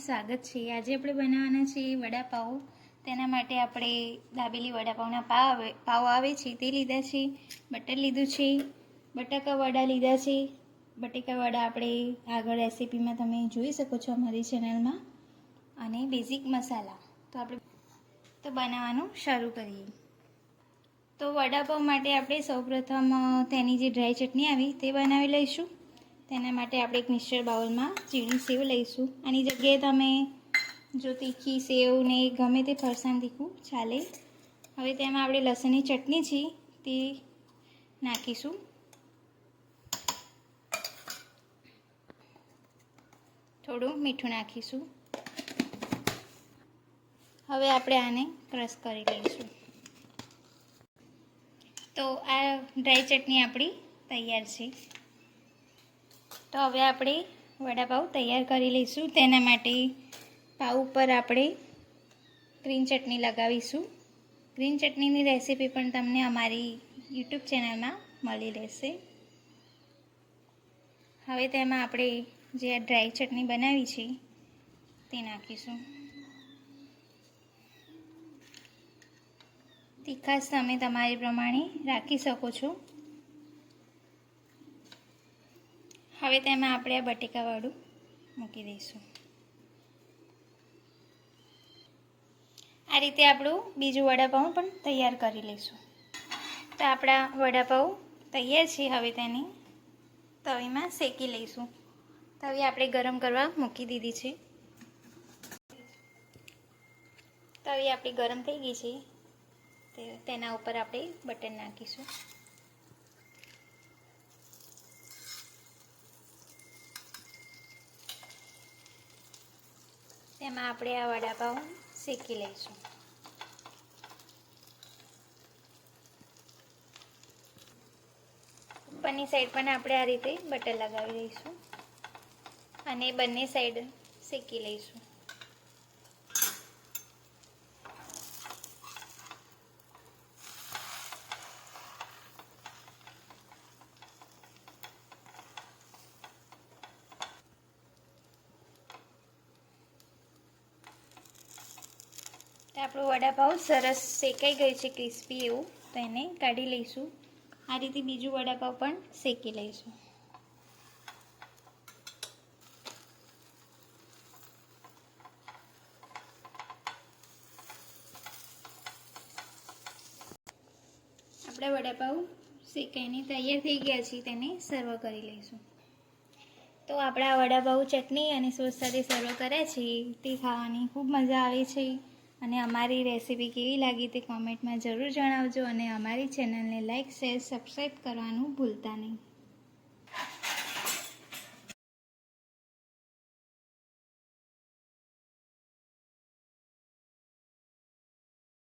સ્વાગત છે। આજે આપણે બનાવવાના છે વડાપાઉં। તેના માટે આપણે દાબેલી વડાપાઉંના પાવ આવે છે તે લીધા છે, બટર લીધું છે, બટાકા વડા લીધા છે। બટેકા વડા આપણે આગળ રેસીપીમાં તમે જોઈ શકો છો અમારી ચેનલમાં। અને બેઝિક મસાલા તો આપણે બનાવવાનું શરૂ કરીએ। તો વડાપાઉં માટે આપણે સૌપ્રથમ તેની જે ડ્રાય ચટણી આવી તે બનાવી લઈશું। તેના માટે આપણે એક મિક્સર બાઉલમાં ઝીણી સેવ લઈશું। આની જગ્યાએ તમે જો તીખી સેવ ને ગમે તે ફરસાણ તીખું ચાલે। હવે તેમાં આપણે લસણની ચટણી છે તે નાખીશું। થોડું મીઠું નાખીશું। હવે આપણે આને ક્રશ કરી લઈશું। તો આ ડ્રાય ચટણી આપણી તૈયાર છે। તો હવે આપણે વડાપાઉં તૈયાર કરી લઈશું। તેના માટે પાઉં ઉપર આપણે ગ્રીન ચટણી લગાવીશું। ગ્રીન ચટણીની રેસીપી પણ તમને અમારી યુટ્યુબ ચેનલમાં મળી રહેશે। હવે તેમાં આપણે જે આ ડ્રાય ચટણી બનાવી છે તે નાખીશું। તીખાશ તમે તમારી પ્રમાણે રાખી શકો છો। હવે તેમાં આપણે આ બટેકાવાળું મૂકી દઈશું। આ રીતે આપણું બીજું વડાપાઉં પણ તૈયાર કરી લઈશું। તો આપણા વડાપાઉં તૈયાર છે। હવે તેને તવીમાં શેકી લઈશું। તવી આપણે ગરમ કરવા મૂકી દીધી છે। તવી આપણી ગરમ થઈ ગઈ છે। તેના ઉપર આપણે બટર નાખીશું। તેમાં આપણે આ વડાપાઉં શેકી લઈશું। ઉપરની સાઈડ પણ આપણે આ રીતે બટર લગાવી દઈશું અને બંને સાઈડ શેકી લઈશું। તો આપણું વડાપાઉં સરસ શેકાઈ ગયું છે, ક્રિસ્પી એવું। તો એને કાઢી લઈશું। આ રીતે બીજું વડાપાઉં પણ શેકી લઈશું। આપણા વડાપાઉં શેકાઈને તૈયાર થઈ ગયા છે, તેને સર્વ કરી લઈશું। તો આપણા વડાપાઉં ચટણી અને સોસ સાથે સર્વ કર્યા છે તે ખાવાની ખૂબ મજા આવે છે। અને અમારી રેસીપી કેવી લાગી તે કોમેન્ટમાં જરૂર જણાવજો। અને અમારી ચેનલને લાઇક, શેર, સબસ્ક્રાઈબ કરવાનું ભૂલતા નહીં।